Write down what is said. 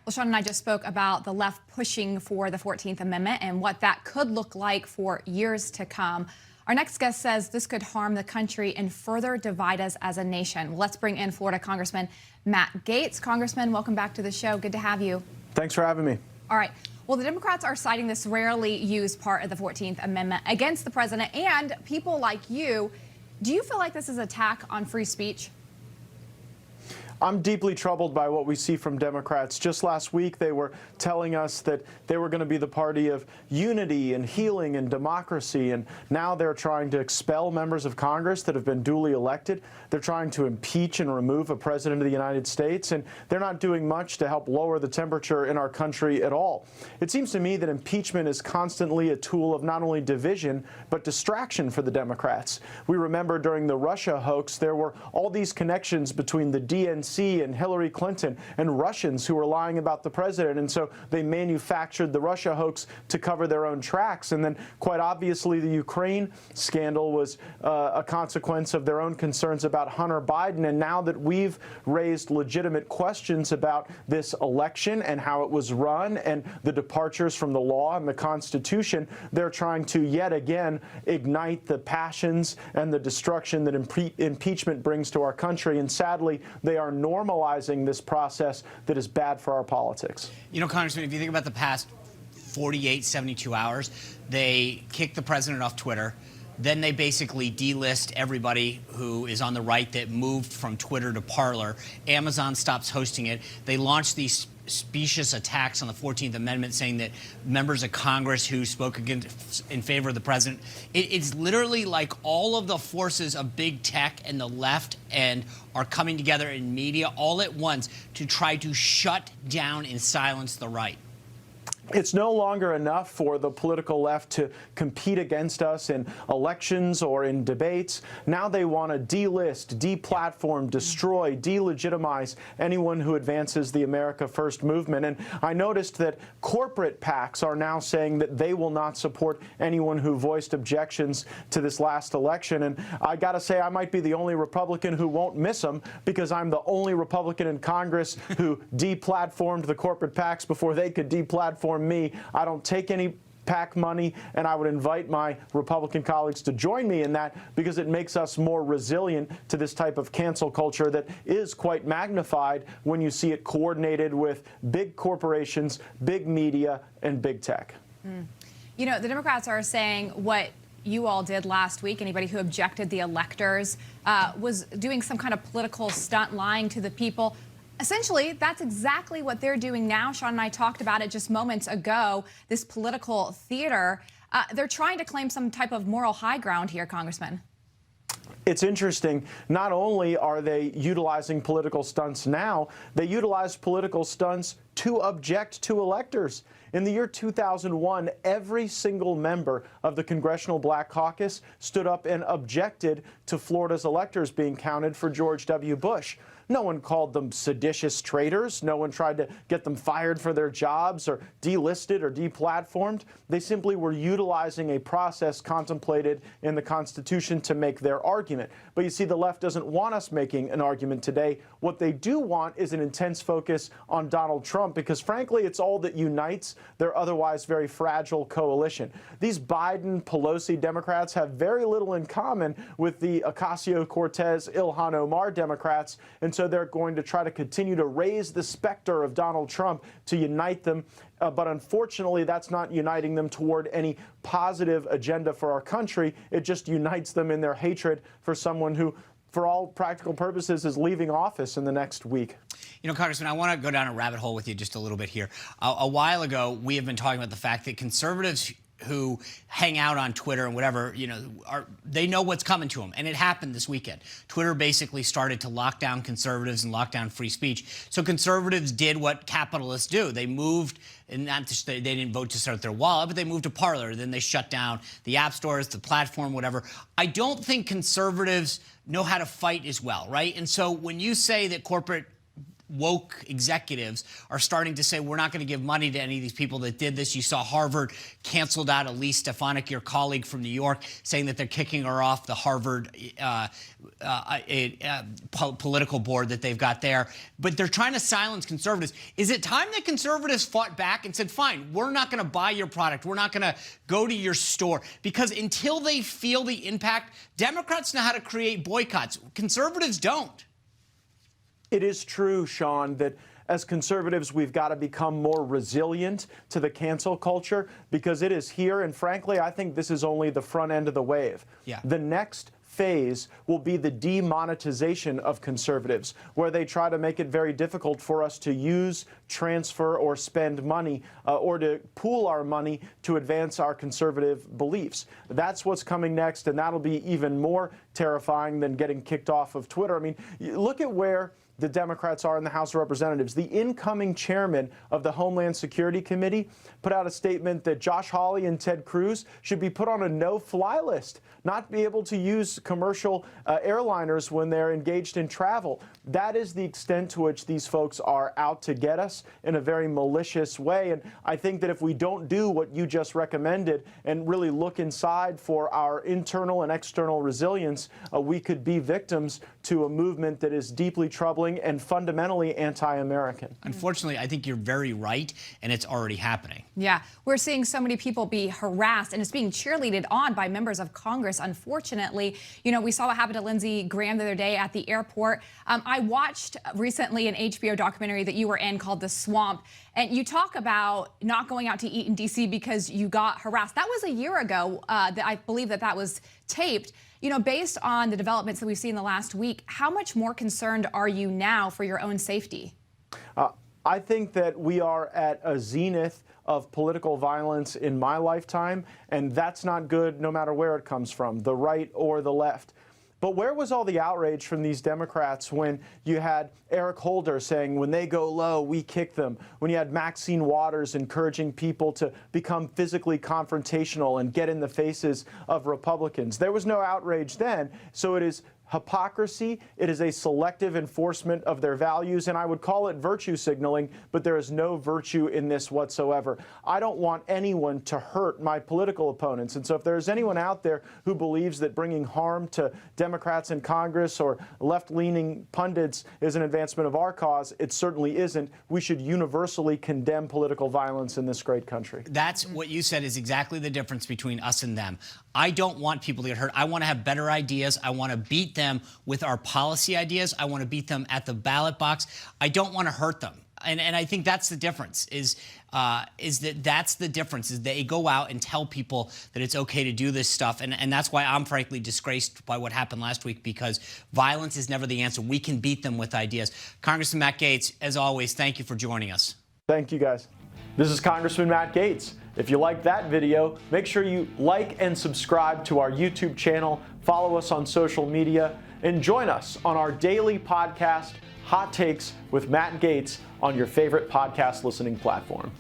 Well, Sean and I just spoke about the left pushing for the 14th Amendment and what that could look like for years to come. Our next guest says this could harm the country and further divide us as a nation. Let's bring in Florida Congressman Matt Gaetz. Congressman, welcome back to the show. Good to have you. Thanks for having me. All right. Well, the Democrats are citing this rarely used part of the 14th Amendment against the president and people like you. Do you feel like this is an attack on free speech? I'm deeply troubled by what we see from Democrats. Just last week, they were telling us that they were going to be the party of unity and healing and democracy, and now they're trying to expel members of Congress that have been duly elected. They're trying to impeach and remove a president of the United States, and they're not doing much to help lower the temperature in our country at all. It seems to me that impeachment is constantly a tool of not only division, but distraction for the Democrats. We remember during the Russia hoax, there were all these connections between the DNC and Hillary Clinton and Russians who were lying about the president, and so they manufactured the Russia hoax to cover their own tracks. And then quite obviously the Ukraine scandal was a consequence of their own concerns about Hunter Biden. And now that we've raised legitimate questions about this election and how it was run and the departures from the law and the Constitution, they're trying to yet again ignite the passions and the destruction that impeachment brings to our country. And sadly, they are normalizing this process that is bad for our politics. You know, Congressman, if you think about the past 48, 72 hours, they kicked the president off Twitter. Then they basically delist everybody who is on the right that moved from Twitter to Parler. Amazon stops hosting it. They launched these specious attacks on the 14th Amendment, saying that members of Congress who spoke in favor of the president. It's literally like all of the forces of big tech and the left and are coming together in media all at once to try to shut down and silence the right. It's no longer enough for the political left to compete against us in elections or in debates. Now they want to delist, deplatform, destroy, delegitimize anyone who advances the America First movement. And I noticed that corporate PACs are now saying that they will not support anyone who voiced objections to this last election. And I got to say, I might be the only Republican who won't miss them, because I'm the only Republican in Congress who deplatformed the corporate PACs before they could deplatform me. I don't take any PAC money, and I would invite my Republican colleagues to join me in that, because it makes us more resilient to this type of cancel culture that is quite magnified when you see it coordinated with big corporations, big media, and big tech. You know, the Democrats are saying what you all did last week. Anybody who objected the electors was doing some kind of political stunt, lying to the people. Essentially, that's exactly what they're doing now. Sean and I talked about it just moments ago, this political theater. They're trying to claim some type of moral high ground here, Congressman. It's interesting. Not only are they utilizing political stunts now, they utilize political stunts to object to electors. In the year 2001, every single member of the Congressional Black Caucus stood up and objected to Florida's electors being counted for George W. Bush. No one called them seditious traitors. No one tried to get them fired for their jobs or delisted or deplatformed. They simply were utilizing a process contemplated in the Constitution to make their argument. But you see, the left doesn't want us making an argument today. What they do want is an intense focus on Donald Trump, because frankly, it's all that unites their otherwise very fragile coalition. These Biden-Pelosi Democrats have very little in common with the Ocasio-Cortez, Ilhan Omar Democrats, and so they're going to try to continue to raise the specter of Donald Trump to unite them. But unfortunately, that's not uniting them toward any positive agenda for our country. It just unites them in their hatred for someone who, for all practical purposes, is leaving office in the next week. You know, Congressman, I want to go down a rabbit hole with you just a little bit here. A while ago, we have been talking about the fact that conservatives who hang out on Twitter and whatever, you know, they know what's coming to them. And it happened this weekend. Twitter basically started to lock down conservatives and lock down free speech. So conservatives did what capitalists do. They moved, and not just they didn't vote to start their wallet, but they moved to Parler. Then they shut down the app stores, the platform, whatever. I don't think conservatives know how to fight as well, right? And so when you say that corporate woke executives are starting to say we're not going to give money to any of these people that did this. You saw Harvard canceled out Elise Stefanik, your colleague from New York, saying that they're kicking her off the Harvard political board that they've got there. But they're trying to silence conservatives. Is it time that conservatives fought back and said, fine, we're not going to buy your product. We're not going to go to your store? Because until they feel the impact, Democrats know how to create boycotts. Conservatives don't. It is true, Sean, that as conservatives, we've got to become more resilient to the cancel culture because it is here. And frankly, I think this is only the front end of the wave. Yeah. The next phase will be the demonetization of conservatives, where they try to make it very difficult for us to use, transfer, or spend money or to pool our money to advance our conservative beliefs. That's what's coming next, and that'll be even more terrifying than getting kicked off of Twitter. I mean, look at where the Democrats are in the House of Representatives. The incoming chairman of the Homeland Security Committee put out a statement that Josh Hawley and Ted Cruz should be put on a no-fly list, not be able to use commercial airliners when they're engaged in travel. That is the extent to which these folks are out to get us in a very malicious way. And I think that if we don't do what you just recommended and really look inside for our internal and external resilience, we could be victims to a movement that is deeply troubling and fundamentally anti-American. Unfortunately, I think you're very right, and it's already happening. Yeah, we're seeing so many people be harassed, and it's being cheerleaded on by members of Congress, unfortunately. You know, we saw what happened to Lindsey Graham the other day at the airport. I watched recently an HBO documentary that you were in called The Swamp, and you talk about not going out to eat in D.C. because you got harassed. That was a year ago that I believe that was taped. You know, based on the developments that we've seen in the last week, how much more concerned are you now for your own safety? I think that we are at a zenith of political violence in my lifetime, and that's not good no matter where it comes from, the right or the left. But where was all the outrage from these Democrats when you had Eric Holder saying, when they go low, we kick them? When you had Maxine Waters encouraging people to become physically confrontational and get in the faces of Republicans? There was no outrage then, so it is hypocrisy. It is a selective enforcement of their values, and I would call it virtue signaling, but there is no virtue in this whatsoever. I don't want anyone to hurt my political opponents, and so if there's anyone out there who believes that bringing harm to Democrats in Congress or left-leaning pundits is an advancement of our cause, it certainly isn't. We should universally condemn political violence in this great country. That's what you said is exactly the difference between us and them. I don't want people to get hurt. I want to have better ideas. I want to beat them with our policy ideas. I want to beat them at the ballot box. I don't want to hurt them. And I think that's the difference is that's the difference is they go out and tell people that it's okay to do this stuff. And that's why I'm frankly disgraced by what happened last week, because violence is never the answer. We can beat them with ideas. Congressman Matt Gaetz, as always, thank you for joining us. Thank you, guys. This is Congressman Matt Gaetz. If you liked that video, make sure you like and subscribe to our YouTube channel, follow us on social media, and join us on our daily podcast, Hot Takes with Matt Gaetz, on your favorite podcast listening platform.